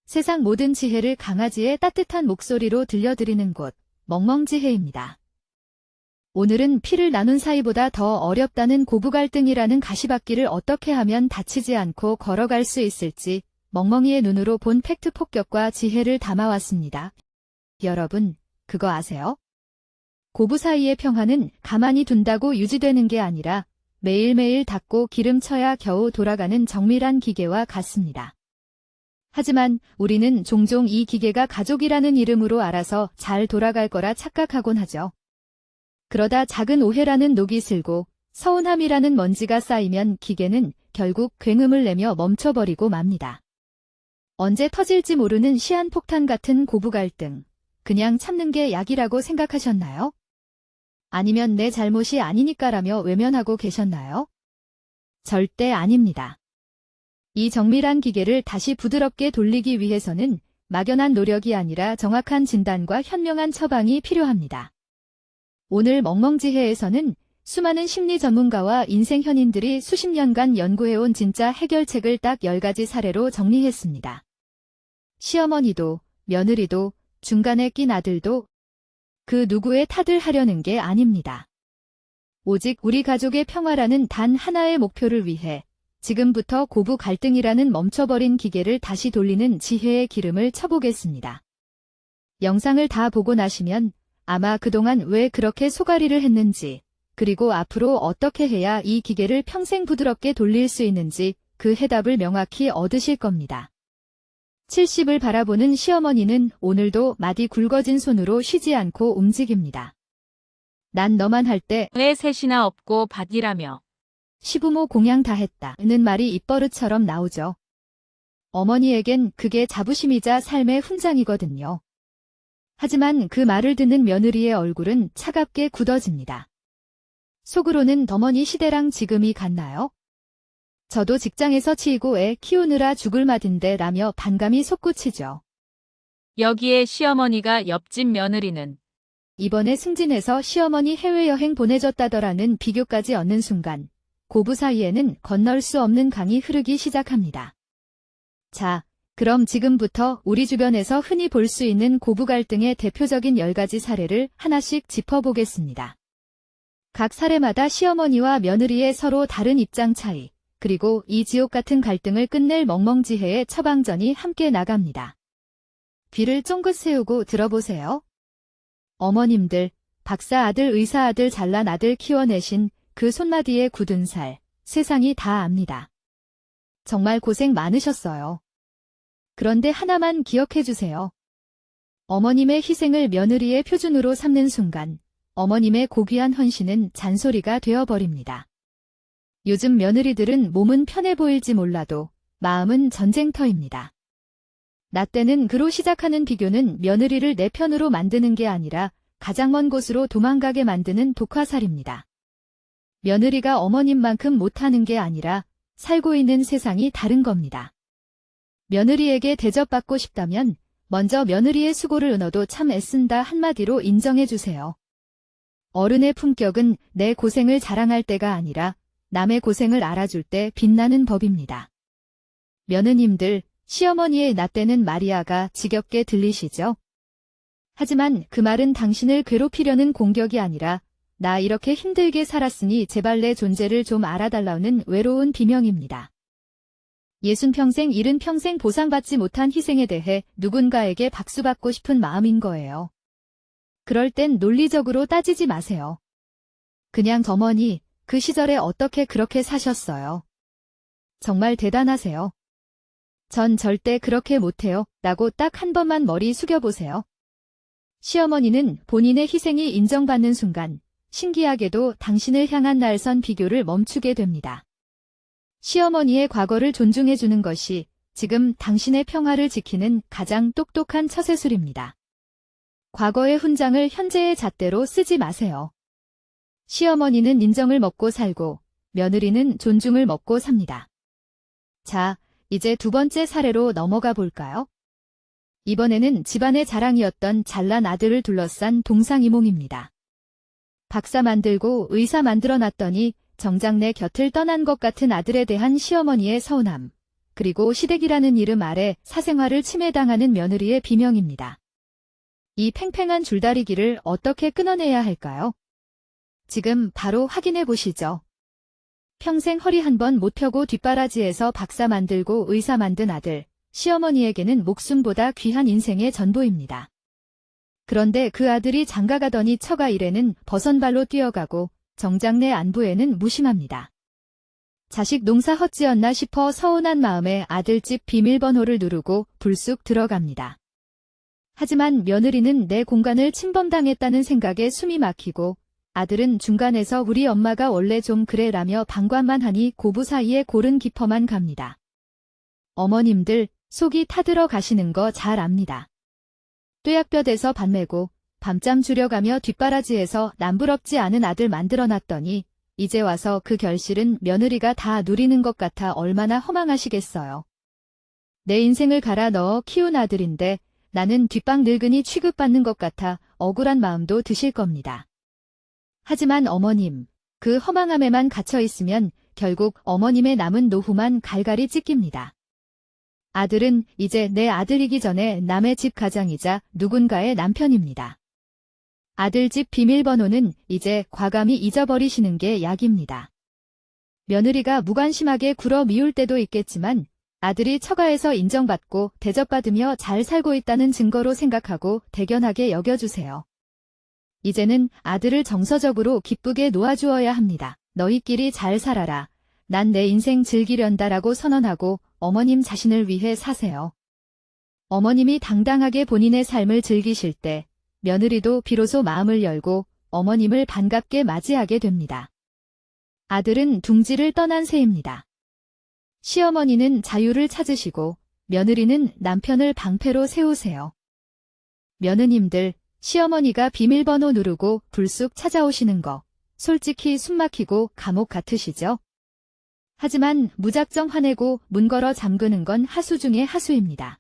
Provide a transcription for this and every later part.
세상 모든 지혜를 강아지의 따뜻한 목소리로 들려드리는 곳, 멍멍지혜입니다. 오늘은 피를 나눈 사이보다 더 어렵다는 고부 갈등이라는 가시밭길을 어떻게 하면 다치지 않고 걸어갈 수 있을지 멍멍이의 눈으로 본 팩트 폭격과 지혜를 담아왔습니다. 여러분, 그거 아세요? 고부 사이의 평화는 가만히 둔다고 유지되는 게 아니라 매일매일 닦고 기름쳐야 겨우 돌아가는 정밀한 기계와 같습니다. 하지만 우리는 종종 이 기계가 가족이라는 이름으로 알아서 잘 돌아갈 거라 착각하곤 하죠. 그러다 작은 오해라는 녹이 슬고 서운함이라는 먼지가 쌓이면 기계는 결국 굉음을 내며 멈춰버리고 맙니다. 언제 터질지 모르는 시한폭탄 같은 고부 갈등, 그냥 참는 게 약이라고 생각하셨나요? 아니면 내 잘못이 아니니까라며 외면하고 계셨나요? 절대 아닙니다. 이 정밀한 기계를 다시 부드럽게 돌리기 위해서는 막연한 노력이 아니라 정확한 진단과 현명한 처방이 필요합니다. 오늘 멍멍지혜에서는 수많은 심리 전문가와 인생 현인들이 수십 년간 연구해온 진짜 해결책을 딱 10가지 사례로 정리했습니다. 시어머니도, 며느리도, 중간에 낀 아들도 그 누구의 탓을 하려는 게 아닙니다. 오직 우리 가족의 평화라는 단 하나의 목표를 위해 지금부터 고부 갈등이라는 멈춰버린 기계를 다시 돌리는 지혜의 기름을 쳐보겠습니다. 영상을 다 보고 나시면 아마 그동안 왜 그렇게 소가리를 했는지, 그리고 앞으로 어떻게 해야 이 기계를 평생 부드럽게 돌릴 수 있는지 그 해답을 명확히 얻으실 겁니다. 70을 바라보는 시어머니는 오늘도 마디 굵어진 손으로 쉬지 않고 움직입니다. 난 너만 할 때 왜 셋이나 없고 밭이라며. 시부모 공양 다 했다는 말이 입버릇처럼 나오죠. 어머니에겐 그게 자부심이자 삶의 훈장이거든요. 하지만 그 말을 듣는 며느리의 얼굴은 차갑게 굳어집니다. 속으로는 더머니 시대랑 지금이 같나요? 저도 직장에서 치이고 애 키우느라 죽을 맛인데 라며 반감이 솟구치죠. 여기에 시어머니가 옆집 며느리는 이번에 승진해서 시어머니 해외여행 보내줬다더라는 비교까지 얻는 순간 고부 사이에는 건널 수 없는 강이 흐르기 시작합니다. 자, 그럼 지금부터 우리 주변에서 흔히 볼 수 있는 고부 갈등의 대표적인 10가지 사례를 하나씩 짚어보겠습니다. 각 사례마다 시어머니와 며느리의 서로 다른 입장 차이, 그리고 이 지옥 같은 갈등을 끝낼 멍멍지혜의 처방전이 함께 나갑니다. 귀를 쫑긋 세우고 들어보세요. 어머님들, 박사 아들 의사 아들 잘난 아들 키워내신 그 손마디에 굳은 살, 세상이 다 압니다. 정말 고생 많으셨어요. 그런데 하나만 기억해 주세요. 어머님의 희생을 며느리의 표준으로 삼는 순간 어머님의 고귀한 헌신은 잔소리가 되어버립니다. 요즘 며느리들은 몸은 편해 보일지 몰라도 마음은 전쟁터입니다. 나 때는 그로 시작하는 비교는 며느리를 내 편으로 만드는 게 아니라 가장 먼 곳으로 도망가게 만드는 독화살입니다. 며느리가 어머님만큼 못하는 게 아니라 살고 있는 세상이 다른 겁니다. 며느리에게 대접받고 싶다면 먼저 며느리의 수고를 은어도 참 애쓴다 한마디로 인정해주세요. 어른의 품격은 내 고생을 자랑할 때가 아니라 남의 고생을 알아줄 때 빛나는 법입니다. 며느님들, 시어머니의 나 때는 마리아가 지겹게 들리시죠? 하지만 그 말은 당신을 괴롭히려는 공격이 아니라 나 이렇게 힘들게 살았으니 제발 내 존재를 좀 알아달라는 외로운 비명입니다. 60평생 70평생 보상받지 못한 희생에 대해 누군가에게 박수받고 싶은 마음인 거예요. 그럴 땐 논리적으로 따지지 마세요. 그냥 어머니, 그 시절에 어떻게 그렇게 사셨어요? 정말 대단하세요. 전 절대 그렇게 못해요. 라고 딱 한 번만 머리 숙여보세요. 시어머니는 본인의 희생이 인정받는 순간 신기하게도 당신을 향한 날선 비교를 멈추게 됩니다. 시어머니의 과거를 존중해주는 것이 지금 당신의 평화를 지키는 가장 똑똑한 처세술입니다. 과거의 훈장을 현재의 잣대로 쓰지 마세요. 시어머니는 인정을 먹고 살고 며느리는 존중을 먹고 삽니다. 자, 이제 두 번째 사례로 넘어가 볼까요? 이번에는 집안의 자랑이었던 잘난 아들을 둘러싼 동상이몽입니다. 박사 만들고 의사 만들어놨더니 정작 내 곁을 떠난 것 같은 아들에 대한 시어머니의 서운함, 그리고 시댁이라는 이름 아래 사생활을 침해당하는 며느리의 비명입니다. 이 팽팽한 줄다리기를 어떻게 끊어내야 할까요? 지금 바로 확인해 보시죠. 평생 허리 한 번 못 펴고 뒷바라지에서 박사 만들고 의사 만든 아들, 시어머니에게는 목숨보다 귀한 인생의 전부입니다. 그런데 그 아들이 장가가더니 처가 일에는 버선발로 뛰어가고 정작 내 안부에는 무심합니다. 자식 농사 헛지었나 싶어 서운한 마음에 아들집 비밀번호를 누르고 불쑥 들어갑니다. 하지만 며느리는 내 공간을 침범당했다는 생각에 숨이 막히고 아들은 중간에서 우리 엄마가 원래 좀 그래라며 방관만 하니 고부 사이에 골은 깊어만 갑니다. 어머님들 속이 타들어 가시는 거 잘 압니다. 뙤약볕에서 밥 메고 밤잠 줄여가며 뒷바라지에서 남부럽지 않은 아들 만들어놨더니 이제 와서 그 결실은 며느리가 다 누리는 것 같아 얼마나 허망하시겠어요. 내 인생을 갈아 넣어 키운 아들인데 나는 뒷방 늙은이 취급받는 것 같아 억울한 마음도 드실 겁니다. 하지만 어머님, 그 허망함에만 갇혀있으면 결국 어머님의 남은 노후만 갈갈이 찢깁니다. 아들은 이제 내 아들이기 전에 남의 집 가장이자 누군가의 남편입니다. 아들 집 비밀번호는 이제 과감히 잊어버리시는 게 약입니다. 며느리가 무관심하게 굴어 미울 때도 있겠지만 아들이 처가에서 인정받고 대접받으며 잘 살고 있다는 증거로 생각하고 대견하게 여겨주세요. 이제는 아들을 정서적으로 기쁘게 놓아주어야 합니다. 너희끼리 잘 살아라. 난 내 인생 즐기련다라고 선언하고 어머님 자신을 위해 사세요. 어머님이 당당하게 본인의 삶을 즐기실 때 며느리도 비로소 마음을 열고 어머님을 반갑게 맞이하게 됩니다. 아들은 둥지를 떠난 새입니다. 시어머니는 자유를 찾으시고 며느리는 남편을 방패로 세우세요. 며느님들, 시어머니가 비밀번호 누르고 불쑥 찾아오시는 거 솔직히 숨막히고 감옥 같으시죠? 하지만 무작정 화내고 문 걸어 잠그는 건 하수 중의 하수입니다.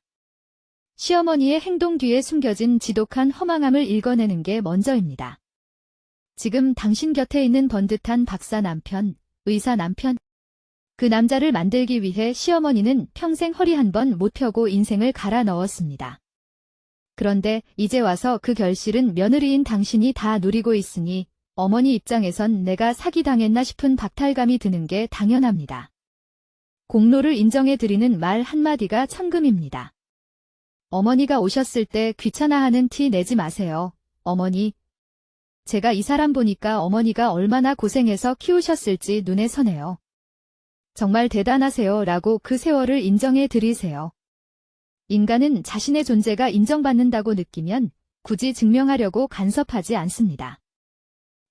시어머니의 행동 뒤에 숨겨진 지독한 허망함을 읽어내는 게 먼저입니다. 지금 당신 곁에 있는 번듯한 박사 남편, 의사 남편. 그 남자를 만들기 위해 시어머니는 평생 허리 한 번 못 펴고 인생을 갈아 넣었습니다. 그런데 이제 와서 그 결실은 며느리인 당신이 다 누리고 있으니 어머니 입장에선 내가 사기당했나 싶은 박탈감이 드는 게 당연합니다. 공로를 인정해드리는 말 한마디가 천금입니다. 어머니가 오셨을 때 귀찮아하는 티 내지 마세요. 어머니, 제가 이 사람 보니까 어머니가 얼마나 고생해서 키우셨을지 눈에 선해요. 정말 대단하세요 라고 그 세월을 인정해드리세요. 인간은 자신의 존재가 인정받는다고 느끼면 굳이 증명하려고 간섭하지 않습니다.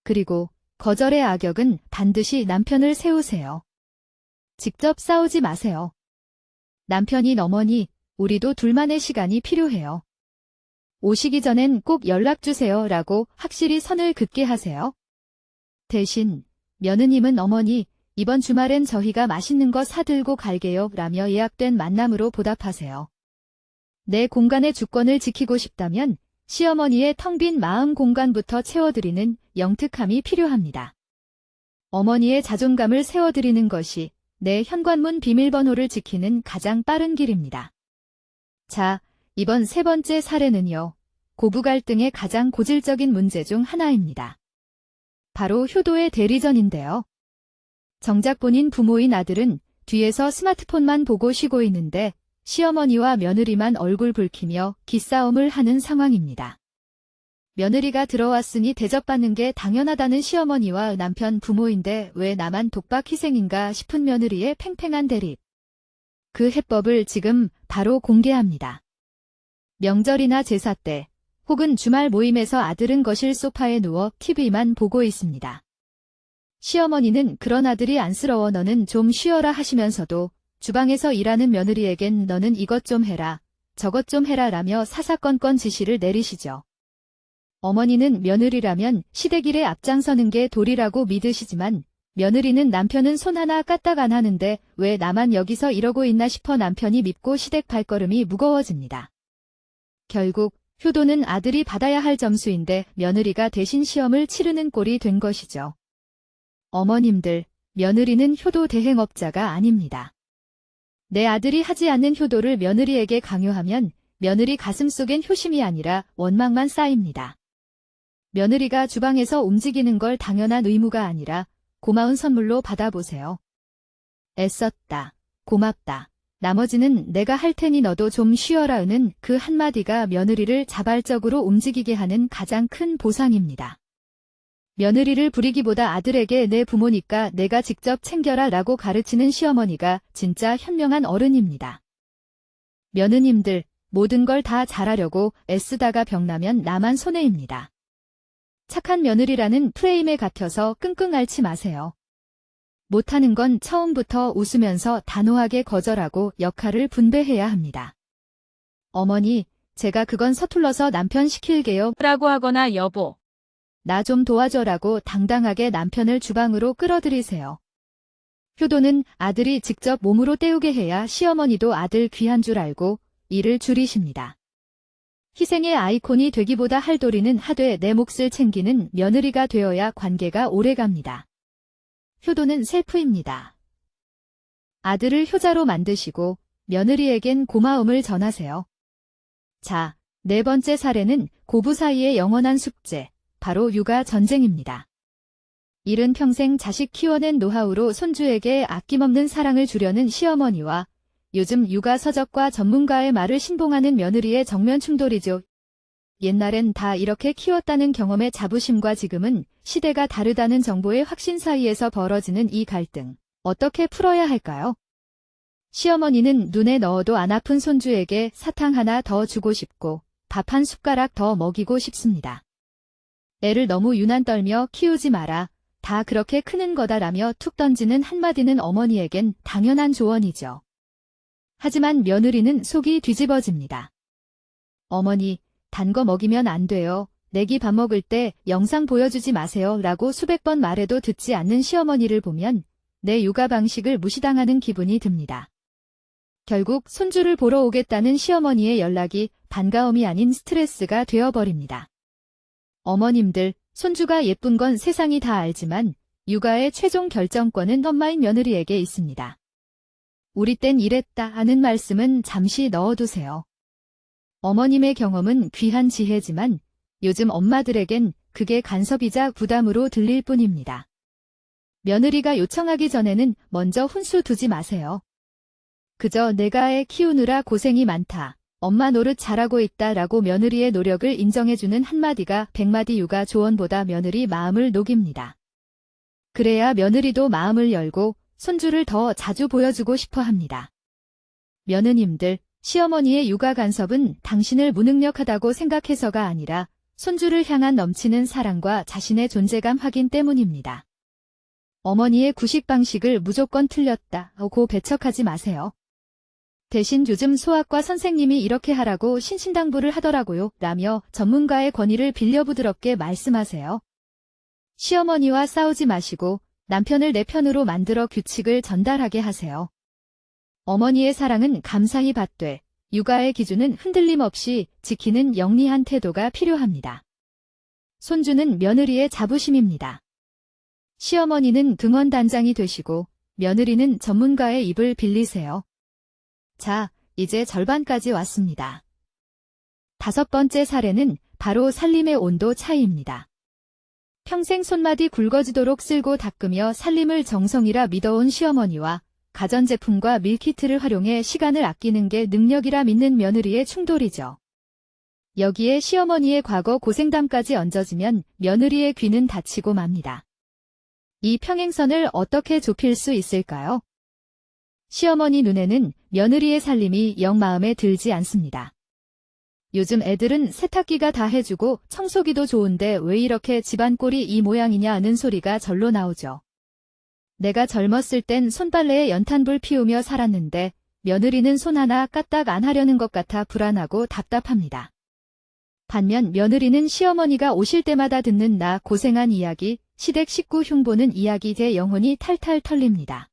그리고 거절의 악역은 반드시 남편을 세우세요. 직접 싸우지 마세요. 남편인 어머니, 우리도 둘만의 시간이 필요해요. 오시기 전엔 꼭 연락주세요 라고 확실히 선을 긋게 하세요. 대신 며느님은 어머니, 이번 주말엔 저희가 맛있는 거 사들고 갈게요 라며 예약된 만남으로 보답하세요. 내 공간의 주권을 지키고 싶다면 시어머니의 텅 빈 마음 공간부터 채워드리는 영특함이 필요합니다. 어머니의 자존감을 세워드리는 것이 내 현관문 비밀번호를 지키는 가장 빠른 길입니다. 자, 이번 세 번째 사례는요. 고부 갈등의 가장 고질적인 문제 중 하나입니다. 바로 효도의 대리전인데요. 정작 본인 부모인 아들은 뒤에서 스마트폰만 보고 쉬고 있는데 시어머니와 며느리만 얼굴 붉히며 기싸움을 하는 상황입니다. 며느리가 들어왔으니 대접받는 게 당연하다는 시어머니와 남편 부모인데 왜 나만 독박 희생인가 싶은 며느리의 팽팽한 대립. 그 해법을 지금 바로 공개합니다. 명절이나 제사 때 혹은 주말 모임에서 아들은 거실 소파에 누워 TV만 보고 있습니다. 시어머니는 그런 아들이 안쓰러워 너는 좀 쉬어라 하시면서도 주방에서 일하는 며느리에겐 너는 이것 좀 해라, 저것 좀 해라 라며 사사건건 지시를 내리시죠. 어머니는 며느리라면 시댁일에 앞장서는 게 도리라고 믿으시지만 며느리는 남편은 손 하나 까딱 안 하는데 왜 나만 여기서 이러고 있나 싶어 남편이 밉고 시댁 발걸음이 무거워집니다. 결국 효도는 아들이 받아야 할 점수인데 며느리가 대신 시험을 치르는 꼴이 된 것이죠. 어머님들, 며느리는 효도 대행업자가 아닙니다. 내 아들이 하지 않는 효도를 며느리에게 강요하면 며느리 가슴속엔 효심이 아니라 원망만 쌓입니다. 며느리가 주방에서 움직이는 걸 당연한 의무가 아니라 고마운 선물로 받아보세요. 애썼다. 고맙다. 나머지는 내가 할 테니 너도 좀 쉬어라는 그 한마디가 며느리를 자발적으로 움직이게 하는 가장 큰 보상입니다. 며느리를 부리기보다 아들에게 내 부모니까 내가 직접 챙겨라 라고 가르치는 시어머니가 진짜 현명한 어른입니다. 며느님들, 모든 걸 다 잘하려고 애쓰다가 병나면 나만 손해입니다. 착한 며느리라는 프레임에 갇혀서 끙끙 앓지 마세요. 못하는 건 처음부터 웃으면서 단호하게 거절하고 역할을 분배해야 합니다. 어머니, 제가 그건 서툴러서 남편 시킬게요. 라고 하거나 여보, 나 좀 도와줘라고 당당하게 남편을 주방으로 끌어들이세요. 효도는 아들이 직접 몸으로 때우게 해야 시어머니도 아들 귀한 줄 알고 일을 줄이십니다. 희생의 아이콘이 되기보다 할 도리는 하되 내 몫을 챙기는 며느리가 되어야 관계가 오래갑니다. 효도는 셀프입니다. 아들을 효자로 만드시고 며느리에겐 고마움을 전하세요. 자, 네 번째 사례는 고부 사이의 영원한 숙제, 바로 육아 전쟁입니다. 일은 평생 자식 키워낸 노하우로 손주에게 아낌없는 사랑을 주려는 시어머니와 요즘 육아 서적과 전문가의 말을 신봉하는 며느리의 정면 충돌이죠. 옛날엔 다 이렇게 키웠다는 경험의 자부심과 지금은 시대가 다르다는 정보의 확신 사이에서 벌어지는 이 갈등, 어떻게 풀어야 할까요? 시어머니는 눈에 넣어도 안 아픈 손주에게 사탕 하나 더 주고 싶고 밥 한 숟가락 더 먹이고 싶습니다. 애를 너무 유난 떨며 키우지 마라, 다 그렇게 크는 거다라며 툭 던지는 한마디는 어머니에겐 당연한 조언이죠. 하지만 며느리는 속이 뒤집어집니다. 어머니, 단 거 먹이면 안 돼요. 내기 밥 먹을 때 영상 보여주지 마세요 라고 수백 번 말해도 듣지 않는 시어머니를 보면 내 육아 방식을 무시당하는 기분이 듭니다. 결국 손주를 보러 오겠다는 시어머니의 연락이 반가움이 아닌 스트레스가 되어버립니다. 어머님들, 손주가 예쁜 건 세상이 다 알지만 육아의 최종 결정권은 엄마인 며느리에게 있습니다. 우리 땐 이랬다 하는 말씀은 잠시 넣어두세요. 어머님의 경험은 귀한 지혜지만 요즘 엄마들에겐 그게 간섭이자 부담으로 들릴 뿐입니다. 며느리가 요청하기 전에는 먼저 훈수 두지 마세요. 그저 내가 애 키우느라 고생이 많다, 엄마 노릇 잘하고 있다 라고 며느리의 노력을 인정해주는 한마디가 100마디 육아 조언보다 며느리 마음을 녹입니다. 그래야 며느리도 마음을 열고 손주를 더 자주 보여주고 싶어 합니다. 며느님들, 시어머니의 육아 간섭은 당신을 무능력하다고 생각해서가 아니라 손주를 향한 넘치는 사랑과 자신의 존재감 확인 때문입니다. 어머니의 구식 방식을 무조건 틀렸다고 배척하지 마세요. 대신 요즘 소아과 선생님이 이렇게 하라고 신신당부를 하더라고요 라며 전문가의 권위를 빌려 부드럽게 말씀하세요. 시어머니와 싸우지 마시고 남편을 내 편으로 만들어 규칙을 전달하게 하세요. 어머니의 사랑은 감사히 받되 육아의 기준은 흔들림 없이 지키는 영리한 태도가 필요합니다. 손주는 며느리의 자부심입니다. 시어머니는 등원단장이 되시고 며느리는 전문가의 입을 빌리세요. 자, 이제 절반까지 왔습니다. 다섯 번째 사례는 바로 살림의 온도 차이입니다. 평생 손마디 굵어지도록 쓸고 닦으며 살림을 정성이라 믿어온 시어머니와 가전제품과 밀키트를 활용해 시간을 아끼는 게 능력이라 믿는 며느리의 충돌이죠. 여기에 시어머니의 과거 고생담까지 얹어지면 며느리의 귀는 닫히고 맙니다. 이 평행선을 어떻게 좁힐 수 있을까요? 시어머니 눈에는 며느리의 살림이 영 마음에 들지 않습니다. 요즘 애들은 세탁기가 다 해주고 청소기도 좋은데 왜 이렇게 집안 꼴이 이 모양이냐 하는 소리가 절로 나오죠. 내가 젊었을 땐 손빨래에 연탄불 피우며 살았는데 며느리는 손 하나 까딱 안 하려는 것 같아 불안하고 답답합니다. 반면 며느리는 시어머니가 오실 때마다 듣는 나 고생한 이야기, 시댁 식구 흉보는 이야기에 영혼이 탈탈 털립니다.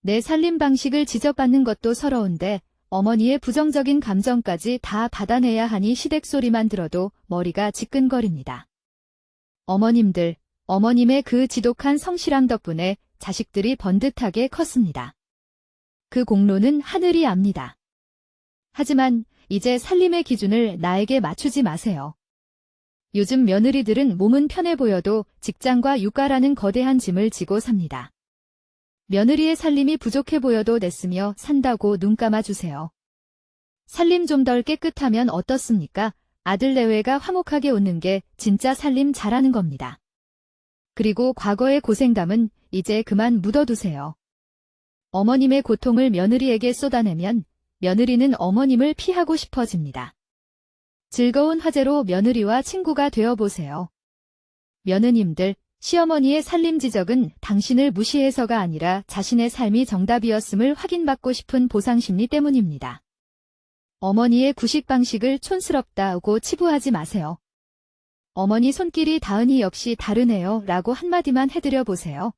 내 살림 방식을 지적받는 것도 서러운데 어머니의 부정적인 감정까지 다 받아내야 하니 시댁 소리만 들어도 머리가 지끈거립니다. 어머님들, 어머님의 그 지독한 성실함 덕분에 자식들이 번듯하게 컸습니다. 그 공로는 하늘이 압니다. 하지만 이제 살림의 기준을 나에게 맞추지 마세요. 요즘 며느리들은 몸은 편해 보여도 직장과 육아라는 거대한 짐을 지고 삽니다. 며느리의 살림이 부족해 보여도 냈으며 산다고 눈 감아주세요. 살림 좀 덜 깨끗하면 어떻습니까? 아들 내외가 화목하게 웃는 게 진짜 살림 잘하는 겁니다. 그리고 과거의 고생담은 이제 그만 묻어두세요. 어머님의 고통을 며느리에게 쏟아내면 며느리는 어머님을 피하고 싶어집니다. 즐거운 화제로 며느리와 친구가 되어보세요. 며느님들, 시어머니의 살림 지적은 당신을 무시해서가 아니라 자신의 삶이 정답이었음을 확인받고 싶은 보상심리 때문입니다. 어머니의 구식 방식을 촌스럽다고 치부하지 마세요. 어머니 손길이 닿으니 역시 다르네요 라고 한마디만 해드려 보세요.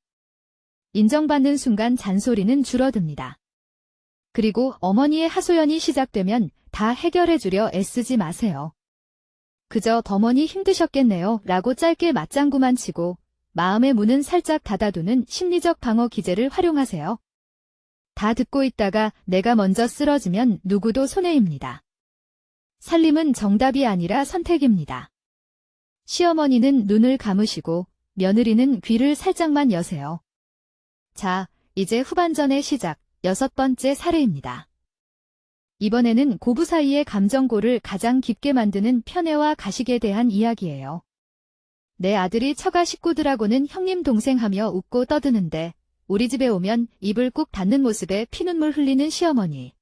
인정받는 순간 잔소리는 줄어듭니다. 그리고 어머니의 하소연이 시작되면 다 해결해주려 애쓰지 마세요. 그저 어머니 힘드셨겠네요 라고 짧게 맞장구만 치고 마음의 문은 살짝 닫아두는 심리적 방어 기제를 활용하세요. 다 듣고 있다가 내가 먼저 쓰러지면 누구도 손해입니다. 살림은 정답이 아니라 선택입니다. 시어머니는 눈을 감으시고 며느리는 귀를 살짝만 여세요. 자, 이제 후반전의 시작, 6번째 사례입니다. 이번에는 고부 사이의 감정고를 가장 깊게 만드는 편애와 가식에 대한 이야기예요. 내 아들이 처가 식구들하고는 형님 동생 하며 웃고 떠드는데 우리 집에 오면 입을 꾹 닫는 모습에 피눈물 흘리는 시어머니.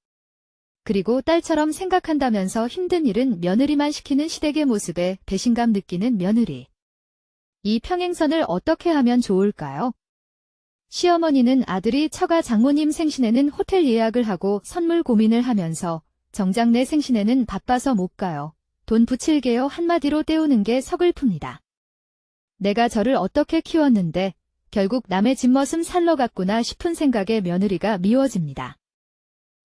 그리고 딸처럼 생각한다면서 힘든 일은 며느리만 시키는 시댁의 모습에 배신감 느끼는 며느리. 이 평행선을 어떻게 하면 좋을까요? 시어머니는 아들이 처가 장모님 생신에는 호텔 예약을 하고 선물 고민을 하면서 정작 내 생신에는 바빠서 못 가요. 돈 붙일게요 한마디로 때우는 게 서글픕니다. 내가 저를 어떻게 키웠는데 결국 남의 집머슴 살러 갔구나 싶은 생각에 며느리가 미워집니다.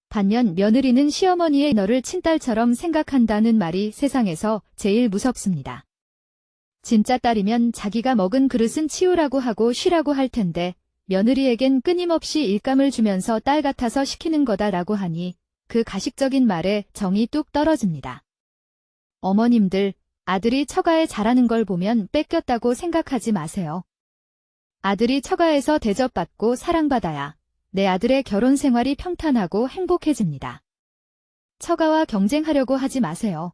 반면 며느리는 시어머니의 너를 친딸처럼 생각한다는 말이 세상에서 제일 무섭습니다. 진짜 딸이면 자기가 먹은 그릇은 치우라고 하고 쉬라고 할 텐데 며느리에겐 끊임없이 일감을 주면서 딸 같아서 시키는 거다라고 하니 그 가식적인 말에 정이 뚝 떨어집니다. 어머님들, 아들이 처가에 잘하는 걸 보면 뺏겼다고 생각하지 마세요. 아들이 처가에서 대접받고 사랑받아야 내 아들의 결혼 생활이 평탄하고 행복해집니다. 처가와 경쟁하려고 하지 마세요.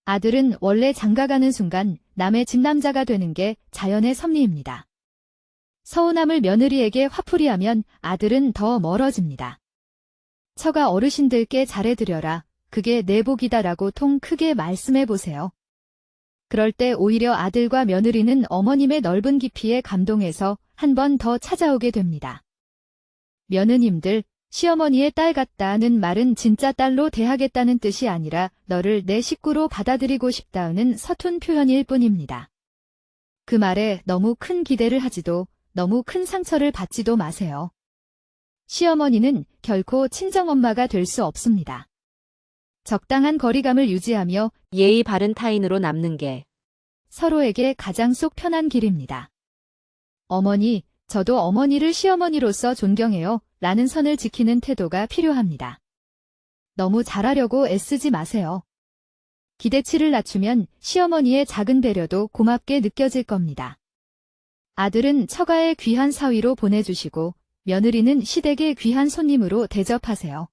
아들은 원래 장가가는 순간 남의 집남자가 되는 게 자연의 섭리입니다. 서운함을 며느리에게 화풀이하면 아들은 더 멀어집니다. 처가 어르신들께 잘해드려라. 그게 내 복이다라고 통 크게 말씀해보세요. 그럴 때 오히려 아들과 며느리는 어머님의 넓은 깊이에 감동해서 한 번 더 찾아오게 됩니다. 며느님들, 시어머니의 딸 같다는 말은 진짜 딸로 대하겠다는 뜻이 아니라 너를 내 식구로 받아들이고 싶다는 서툰 표현일 뿐입니다. 그 말에 너무 큰 기대를 하지도 너무 큰 상처를 받지도 마세요. 시어머니는 결코 친정엄마가 될 수 없습니다. 적당한 거리감을 유지하며 예의 바른 타인으로 남는 게 서로에게 가장 속 편한 길입니다. 어머니, 저도 어머니를 시어머니로서 존경해요. 라는 선을 지키는 태도가 필요합니다. 너무 잘하려고 애쓰지 마세요. 기대치를 낮추면 시어머니의 작은 배려도 고맙게 느껴질 겁니다. 아들은 처가의 귀한 사위로 보내주시고 며느리는 시댁의 귀한 손님으로 대접하세요.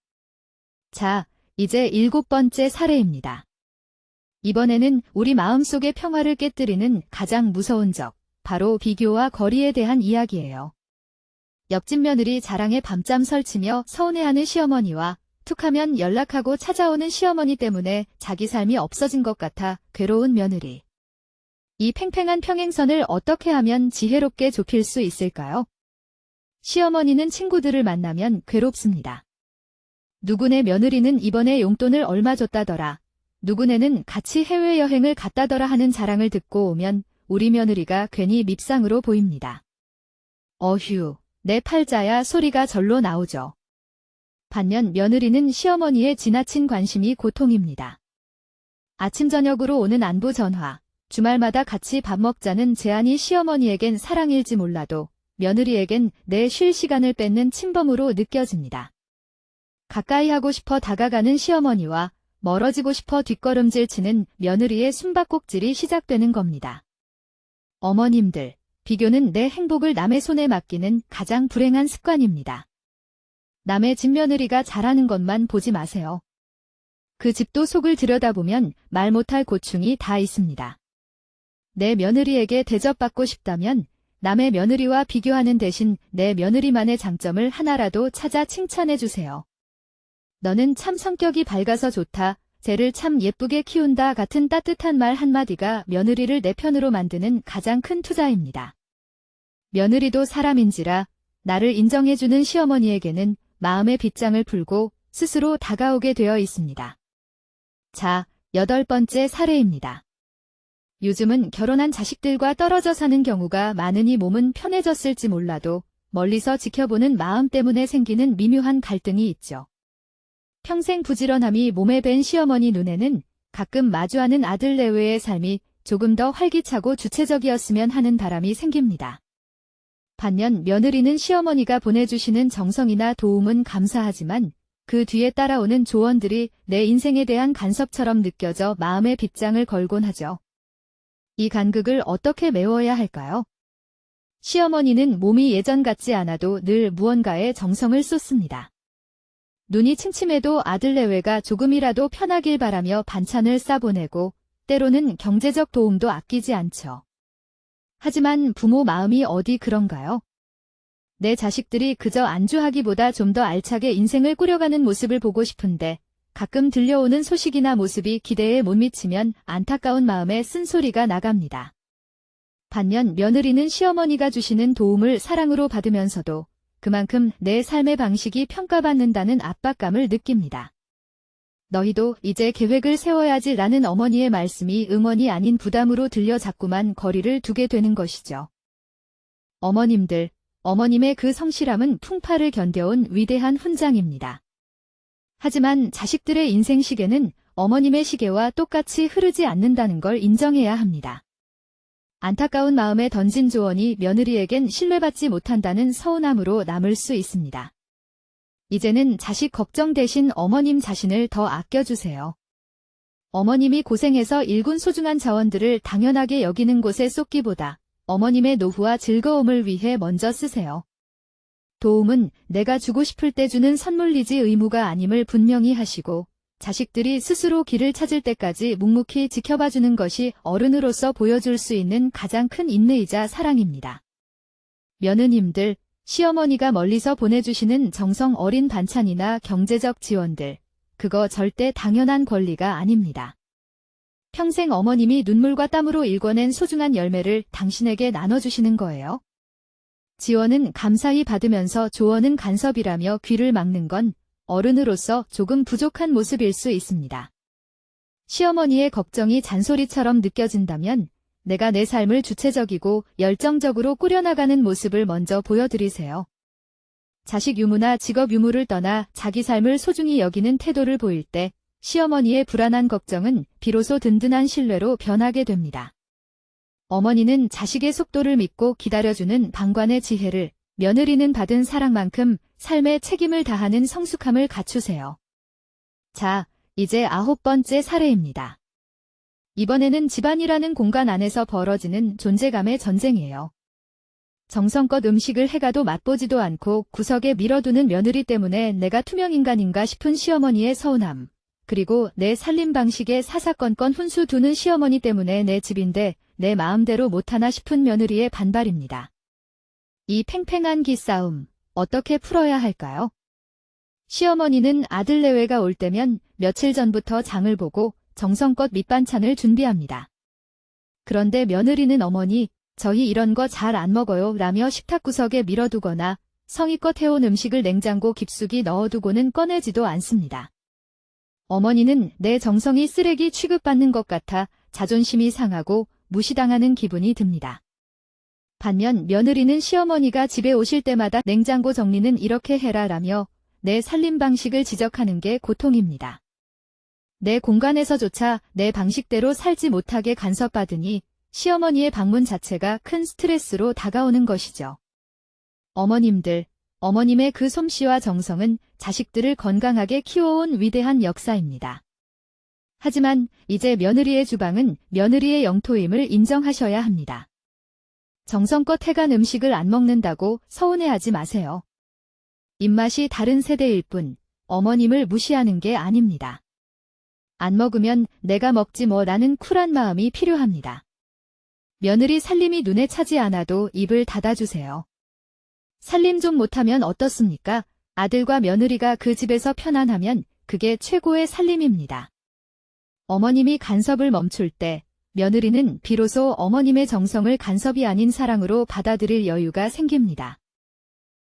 자, 이제 7번째 사례입니다. 이번에는 우리 마음속의 평화를 깨뜨리는 가장 무서운 적, 바로 비교와 거리에 대한 이야기예요. 옆집 며느리 자랑에 밤잠 설치며 서운해하는 시어머니와 툭하면 연락하고 찾아오는 시어머니 때문에 자기 삶이 없어진 것 같아 괴로운 며느리. 이 팽팽한 평행선을 어떻게 하면 지혜롭게 좁힐 수 있을까요? 시어머니는 친구들을 만나면 괴롭습니다. 누구네 며느리는 이번에 용돈을 얼마 줬다더라. 누구네는 같이 해외여행을 갔다더라 하는 자랑을 듣고 오면 우리 며느리가 괜히 밉상으로 보입니다. 어휴, 내 팔자야 소리가 절로 나오죠. 반면 며느리는 시어머니의 지나친 관심이 고통입니다. 아침 저녁으로 오는 안부 전화, 주말마다 같이 밥 먹자는 제안이 시어머니에겐 사랑일지 몰라도 며느리에겐 내 쉴 시간을 뺏는 침범으로 느껴집니다. 가까이 하고 싶어 다가가는 시어머니와 멀어지고 싶어 뒷걸음질 치는 며느리의 숨바꼭질이 시작되는 겁니다. 어머님들, 비교는 내 행복을 남의 손에 맡기는 가장 불행한 습관입니다. 남의 집 며느리가 잘하는 것만 보지 마세요. 그 집도 속을 들여다보면 말 못할 고충이 다 있습니다. 내 며느리에게 대접받고 싶다면 남의 며느리와 비교하는 대신 내 며느리만의 장점을 하나라도 찾아 칭찬해 주세요. 너는 참 성격이 밝아서 좋다, 쟤를 참 예쁘게 키운다 같은 따뜻한 말 한마디가 며느리를 내 편으로 만드는 가장 큰 투자입니다. 며느리도 사람인지라 나를 인정해주는 시어머니에게는 마음의 빗장을 풀고 스스로 다가오게 되어 있습니다. 자, 8번째 사례입니다. 요즘은 결혼한 자식들과 떨어져 사는 경우가 많으니 몸은 편해졌을지 몰라도 멀리서 지켜보는 마음 때문에 생기는 미묘한 갈등이 있죠. 평생 부지런함이 몸에 밴 시어머니 눈에는 가끔 마주하는 아들 내외의 삶이 조금 더 활기차고 주체적이었으면 하는 바람이 생깁니다. 반면 며느리는 시어머니가 보내주시는 정성이나 도움은 감사하지만 그 뒤에 따라오는 조언들이 내 인생에 대한 간섭처럼 느껴져 마음의 빗장을 걸곤 하죠. 이 간극을 어떻게 메워야 할까요? 시어머니는 몸이 예전 같지 않아도 늘 무언가에 정성을 쏟습니다. 눈이 침침해도 아들 내외가 조금이라도 편하길 바라며 반찬을 싸보내고 때로는 경제적 도움도 아끼지 않죠. 하지만 부모 마음이 어디 그런가요? 내 자식들이 그저 안주하기보다 좀 더 알차게 인생을 꾸려가는 모습을 보고 싶은데 가끔 들려오는 소식이나 모습이 기대에 못 미치면 안타까운 마음에 쓴소리가 나갑니다. 반면 며느리는 시어머니가 주시는 도움을 사랑으로 받으면서도 그만큼 내 삶의 방식이 평가받는다는 압박감을 느낍니다. 너희도 이제 계획을 세워야지 라는 어머니의 말씀이 응원이 아닌 부담으로 들려 자꾸만 거리를 두게 되는 것이죠. 어머님들, 어머님의 그 성실함은 풍파를 견뎌온 위대한 훈장입니다. 하지만 자식들의 인생 시계는 어머님의 시계와 똑같이 흐르지 않는다는 걸 인정해야 합니다. 안타까운 마음에 던진 조언이 며느리에겐 신뢰받지 못한다는 서운함으로 남을 수 있습니다. 이제는 자식 걱정 대신 어머님 자신을 더 아껴주세요. 어머님이 고생해서 일군 소중한 자원들을 당연하게 여기는 곳에 쏟기보다 어머님의 노후와 즐거움을 위해 먼저 쓰세요. 도움은 내가 주고 싶을 때 주는 선물이지 의무가 아님을 분명히 하시고 자식들이 스스로 길을 찾을 때까지 묵묵히 지켜봐주는 것이 어른으로서 보여줄 수 있는 가장 큰 인내이자 사랑입니다. 며느님들, 시어머니가 멀리서 보내주시는 정성 어린 반찬이나 경제적 지원들, 그거 절대 당연한 권리가 아닙니다. 평생 어머님이 눈물과 땀으로 일궈낸 소중한 열매를 당신에게 나눠주시는 거예요. 지원은 감사히 받으면서 조언은 간섭이라며 귀를 막는 건 어른으로서 조금 부족한 모습일 수 있습니다. 시어머니의 걱정이 잔소리처럼 느껴진다면 내가 내 삶을 주체적이고 열정적으로 꾸려나가는 모습을 먼저 보여드리세요. 자식 유무나 직업 유무를 떠나 자기 삶을 소중히 여기는 태도를 보일 때 시어머니의 불안한 걱정은 비로소 든든한 신뢰로 변하게 됩니다. 어머니는 자식의 속도를 믿고 기다려주는 방관의 지혜를, 며느리는 받은 사랑만큼 삶의 책임을 다하는 성숙함을 갖추세요. 자, 이제 9번째 사례입니다. 이번에는 집안이라는 공간 안에서 벌어지는 존재감의 전쟁이에요. 정성껏 음식을 해가도 맛보지도 않고 구석에 밀어두는 며느리 때문에 내가 투명인간인가 싶은 시어머니의 서운함, 그리고 내 살림 방식에 사사건건 훈수 두는 시어머니 때문에 내 집인데 내 마음대로 못하나 싶은 며느리의 반발입니다. 이 팽팽한 기싸움, 어떻게 풀어야 할까요? 시어머니는 아들 내외가 올 때면 며칠 전부터 장을 보고 정성껏 밑반찬을 준비합니다. 그런데 며느리는 어머니, 저희 이런 거 잘 안 먹어요 라며 식탁 구석에 밀어두거나 성의껏 해온 음식을 냉장고 깊숙이 넣어두고는 꺼내지도 않습니다. 어머니는 내 정성이 쓰레기 취급받는 것 같아 자존심이 상하고 무시당하는 기분이 듭니다. 반면 며느리는 시어머니가 집에 오실 때마다 냉장고 정리는 이렇게 해라 라며 내 살림 방식을 지적하는 게 고통입니다. 내 공간에서조차 내 방식대로 살지 못하게 간섭받으니 시어머니의 방문 자체가 큰 스트레스로 다가오는 것이죠. 어머님들, 어머님의 그 솜씨와 정성은 자식들을 건강하게 키워온 위대한 역사입니다. 하지만 이제 며느리의 주방은 며느리의 영토임을 인정하셔야 합니다. 정성껏 해간 음식을 안 먹는다고 서운해하지 마세요. 입맛이 다른 세대일 뿐 어머님을 무시하는 게 아닙니다. 안 먹으면 내가 먹지 뭐라는 쿨한 마음이 필요합니다. 며느리 살림이 눈에 차지 않아도 입을 닫아주세요. 살림 좀 못하면 어떻습니까? 아들과 며느리가 그 집에서 편안하면 그게 최고의 살림입니다. 어머님이 간섭을 멈출 때 며느리는 비로소 어머님의 정성을 간섭이 아닌 사랑으로 받아들일 여유가 생깁니다.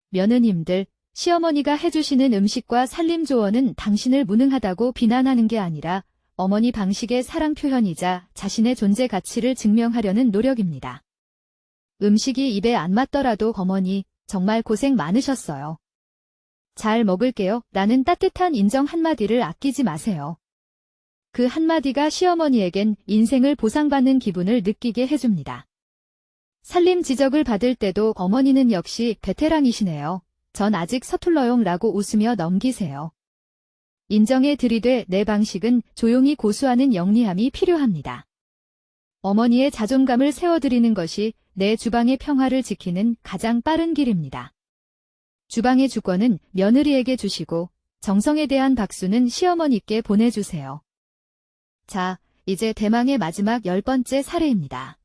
며느님들, 시어머니가 해주시는 음식과 살림 조언은 당신을 무능하다고 비난하는 게 아니라 어머니 방식의 사랑 표현이자 자신의 존재 가치를 증명하려는 노력입니다. 음식이 입에 안 맞더라도 어머니, 정말 고생 많으셨어요. 잘 먹을게요. 라는 따뜻한 인정 한마디를 아끼지 마세요. 그 한마디가 시어머니에겐 인생을 보상받는 기분을 느끼게 해줍니다. 살림 지적을 받을 때도 어머니는 역시 베테랑이시네요. 전 아직 서툴러용 라고 웃으며 넘기세요. 인정에 들이되 내 방식은 조용히 고수하는 영리함이 필요합니다. 어머니의 자존감을 세워드리는 것이 내 주방의 평화를 지키는 가장 빠른 길입니다. 주방의 주권은 며느리에게 주시고 정성에 대한 박수는 시어머니께 보내주세요. 자, 이제 대망의 마지막 10번째 사례입니다.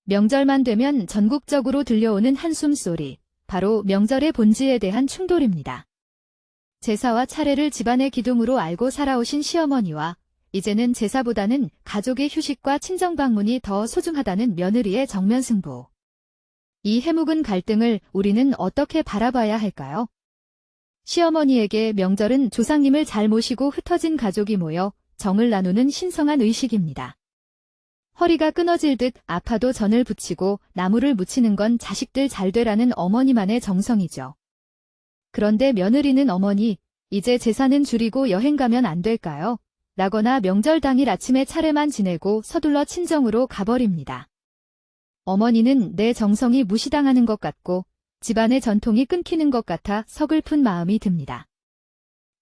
명절만 되면 전국적으로 들려오는 한숨소리, 바로 명절의 본질에 대한 충돌입니다. 제사와 차례를 집안의 기둥으로 알고 살아오신 시어머니와 이제는 제사보다는 가족의 휴식과 친정방문이 더 소중하다는 며느리의 정면승부. 이 해묵은 갈등을 우리는 어떻게 바라봐야 할까요? 시어머니에게 명절은 조상님을 잘 모시고 흩어진 가족이 모여 정을 나누는 신성한 의식입니다. 허리가 끊어질 듯 아파도 전을 붙이고 나무를 묻히는 건 자식들 잘 되라는 어머니만의 정성이죠. 그런데 며느리는 어머니, 이제 제사는 줄이고 여행 가면 안 될까요? 라거나 명절 당일 아침에 차례만 지내고 서둘러 친정으로 가버립니다. 어머니는 내 정성이 무시당하는 것 같고 집안의 전통이 끊기는 것 같아 서글픈 마음이 듭니다.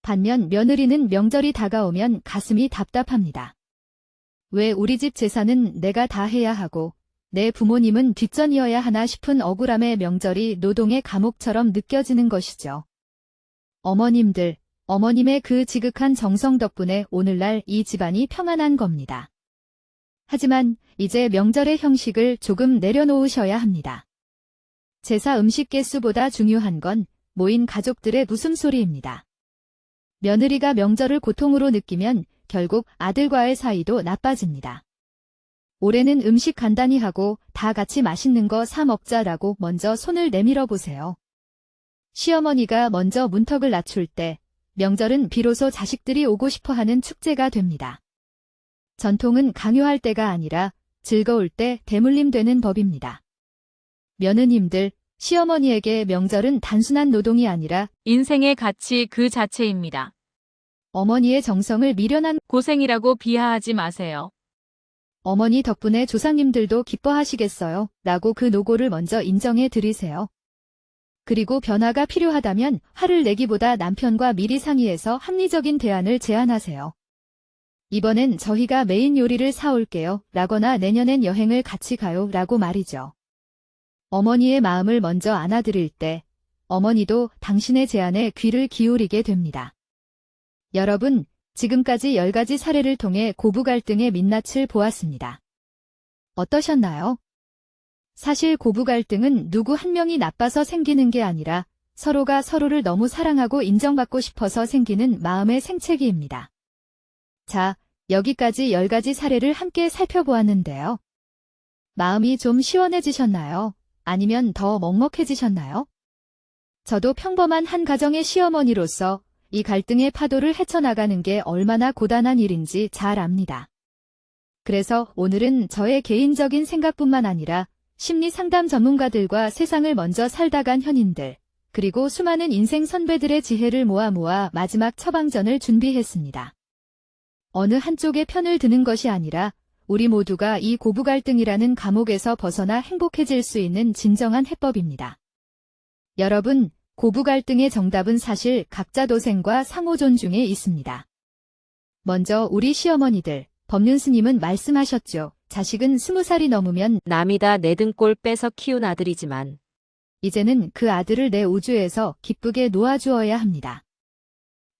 반면 며느리는 명절이 다가오면 가슴이 답답합니다. 왜 우리 집 제사는 내가 다 해야 하고 내 부모님은 뒷전이어야 하나 싶은 억울함의 명절이 노동의 감옥처럼 느껴지는 것이죠. 어머님들, 어머님의 그 지극한 정성 덕분에 오늘날 이 집안이 평안한 겁니다. 하지만 이제 명절의 형식을 조금 내려놓으셔야 합니다. 제사 음식 개수보다 중요한 건 모인 가족들의 웃음소리입니다. 며느리가 명절을 고통으로 느끼면 결국 아들과의 사이도 나빠집니다. 올해는 음식 간단히 하고 다 같이 맛있는 거 사 먹자라고 먼저 손을 내밀어 보세요. 시어머니가 먼저 문턱을 낮출 때 명절은 비로소 자식들이 오고 싶어하는 축제가 됩니다. 전통은 강요할 때가 아니라 즐거울 때 대물림되는 법입니다. 며느님들, 시어머니에게 명절은 단순한 노동이 아니라 인생의 가치 그 자체입니다. 어머니의 정성을 미련한 고생이라고 비하하지 마세요. 어머니 덕분에 조상님들도 기뻐하시겠어요. 라고 그 노고를 먼저 인정해 드리세요. 그리고 변화가 필요하다면 화를 내기보다 남편과 미리 상의해서 합리적인 대안을 제안하세요. 이번엔 저희가 메인 요리를 사올게요. 라거나 내년엔 여행을 같이 가요. 라고 말이죠. 어머니의 마음을 먼저 안아드릴 때 어머니도 당신의 제안에 귀를 기울이게 됩니다. 여러분, 지금까지 10가지 사례를 통해 고부 갈등의 민낯을 보았습니다. 어떠셨나요? 사실 고부 갈등은 누구 한 명이 나빠서 생기는 게 아니라 서로가 서로를 너무 사랑하고 인정받고 싶어서 생기는 마음의 생채기입니다. 자, 여기까지 10가지 사례를 함께 살펴보았는데요. 마음이 좀 시원해지셨나요? 아니면 더 먹먹해지셨나요? 저도 평범한 한 가정의 시어머니로서 이 갈등의 파도를 헤쳐나가는 게 얼마나 고단한 일인지 잘 압니다. 그래서 오늘은 저의 개인적인 생각뿐만 아니라 심리 상담 전문가들과 세상을 먼저 살다 간 현인들, 그리고 수많은 인생 선배들의 지혜를 모아 마지막 처방전을 준비했습니다. 어느 한쪽의 편을 드는 것이 아니라 우리 모두가 이 고부 갈등이라는 감옥에서 벗어나 행복해질 수 있는 진정한 해법입니다. 여러분, 고부 갈등의 정답은 사실 각자 도생과 상호 존중에 있습니다. 먼저 우리 시어머니들, 법륜 스님은 말씀하셨죠. 자식은 20살이 넘으면 남이 다 내 등골 빼서 키운 아들이지만 이제는 그 아들을 내 우주에서 기쁘게 놓아주어야 합니다.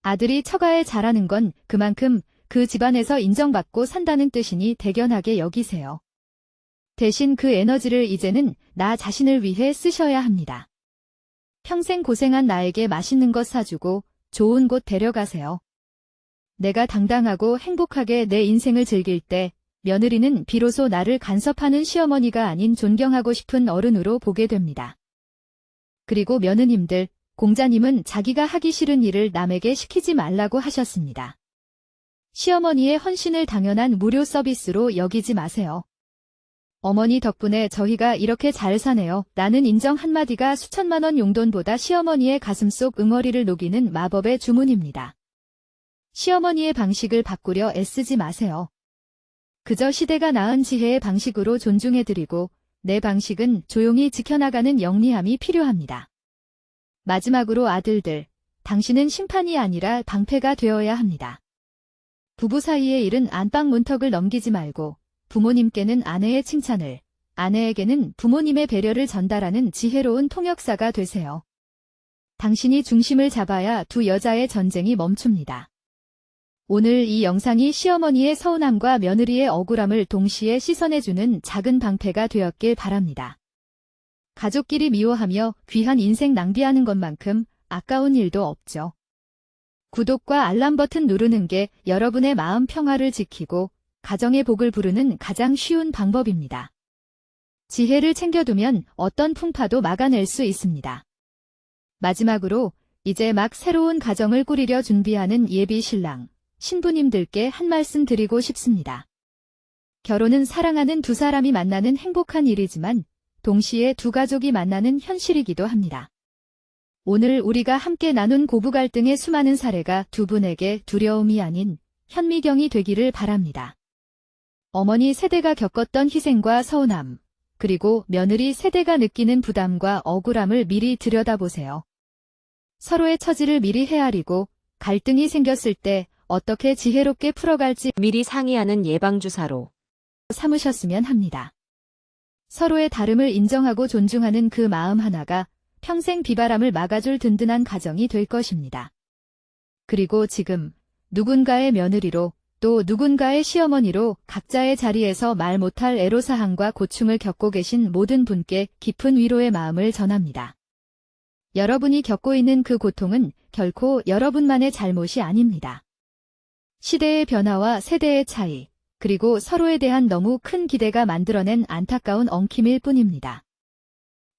아들이 처가에 자라는 건 그만큼 그 집안에서 인정받고 산다는 뜻이니 대견하게 여기세요. 대신 그 에너지를 이제는 나 자신을 위해 쓰셔야 합니다. 평생 고생한 나에게 맛있는 것 사주고 좋은 곳 데려가세요. 내가 당당하고 행복하게 내 인생을 즐길 때 며느리는 비로소 나를 간섭하는 시어머니가 아닌 존경하고 싶은 어른으로 보게 됩니다. 그리고 며느님들, 공자님은 자기가 하기 싫은 일을 남에게 시키지 말라고 하셨습니다. 시어머니의 헌신을 당연한 무료 서비스로 여기지 마세요. 어머니 덕분에 저희가 이렇게 잘 사네요. 라는 인정 한마디가 수천만 원 용돈보다 시어머니의 가슴속 응어리를 녹이는 마법의 주문입니다. 시어머니의 방식을 바꾸려 애쓰지 마세요. 그저 시대가 낳은 지혜의 방식으로 존중해드리고 내 방식은 조용히 지켜나가는 영리함이 필요합니다. 마지막으로 아들들, 당신은 심판이 아니라 방패가 되어야 합니다. 부부 사이의 일은 안방 문턱을 넘기지 말고 부모님께는 아내의 칭찬을, 아내에게는 부모님의 배려를 전달하는 지혜로운 통역사가 되세요. 당신이 중심을 잡아야 두 여자의 전쟁이 멈춥니다. 오늘 이 영상이 시어머니의 서운함과 며느리의 억울함을 동시에 씻어내주는 작은 방패가 되었길 바랍니다. 가족끼리 미워하며 귀한 인생 낭비하는 것만큼 아까운 일도 없죠. 구독과 알람 버튼 누르는 게 여러분의 마음 평화를 지키고 가정의 복을 부르는 가장 쉬운 방법입니다. 지혜를 챙겨두면 어떤 풍파도 막아낼 수 있습니다. 마지막으로 이제 막 새로운 가정을 꾸리려 준비하는 예비 신랑, 신부님들께 한 말씀 드리고 싶습니다. 결혼은 사랑하는 두 사람이 만나는 행복한 일이지만 동시에 두 가족이 만나는 현실이기도 합니다. 오늘 우리가 함께 나눈 고부 갈등의 수많은 사례가 두 분에게 두려움이 아닌 현미경이 되기를 바랍니다. 어머니 세대가 겪었던 희생과 서운함, 그리고 며느리 세대가 느끼는 부담과 억울함을 미리 들여다보세요. 서로의 처지를 미리 헤아리고 갈등이 생겼을 때 어떻게 지혜롭게 풀어갈지 미리 상의하는 예방주사로 삼으셨으면 합니다. 서로의 다름을 인정하고 존중하는 그 마음 하나가 평생 비바람을 막아줄 든든한 가정이 될 것입니다. 그리고 지금 누군가의 며느리로 또 누군가의 시어머니로 각자의 자리에서 말 못할 애로사항과 고충을 겪고 계신 모든 분께 깊은 위로의 마음을 전합니다. 여러분이 겪고 있는 그 고통은 결코 여러분만의 잘못이 아닙니다. 시대의 변화와 세대의 차이, 그리고 서로에 대한 너무 큰 기대가 만들어낸 안타까운 엉킴일 뿐입니다.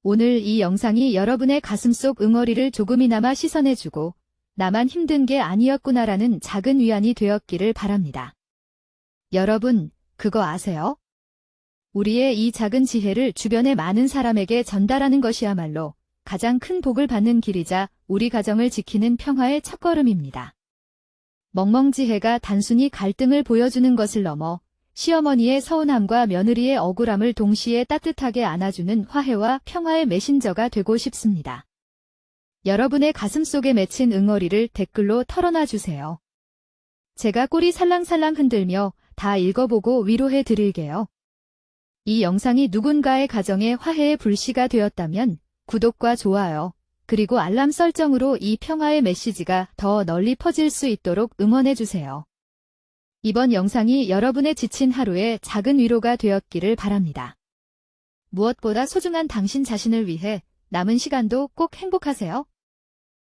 오늘 이 영상이 여러분의 가슴속 응어리를 조금이나마 씻어내주고 나만 힘든 게 아니었구나라는 작은 위안이 되었기를 바랍니다. 여러분, 그거 아세요? 우리의 이 작은 지혜를 주변의 많은 사람에게 전달하는 것이야말로 가장 큰 복을 받는 길이자 우리 가정을 지키는 평화의 첫걸음입니다. 멍멍지혜가 단순히 갈등을 보여주는 것을 넘어 시어머니의 서운함과 며느리의 억울함을 동시에 따뜻하게 안아주는 화해와 평화의 메신저가 되고 싶습니다. 여러분의 가슴속에 맺힌 응어리를 댓글로 털어놔 주세요. 제가 꼬리 살랑살랑 흔들며 다 읽어보고 위로해 드릴게요. 이 영상이 누군가의 가정의 화해의 불씨가 되었다면 구독과 좋아요, 그리고 알람 설정으로 이 평화의 메시지가 더 널리 퍼질 수 있도록 응원해 주세요. 이번 영상이 여러분의 지친 하루에 작은 위로가 되었기를 바랍니다. 무엇보다 소중한 당신 자신을 위해 남은 시간도 꼭 행복하세요.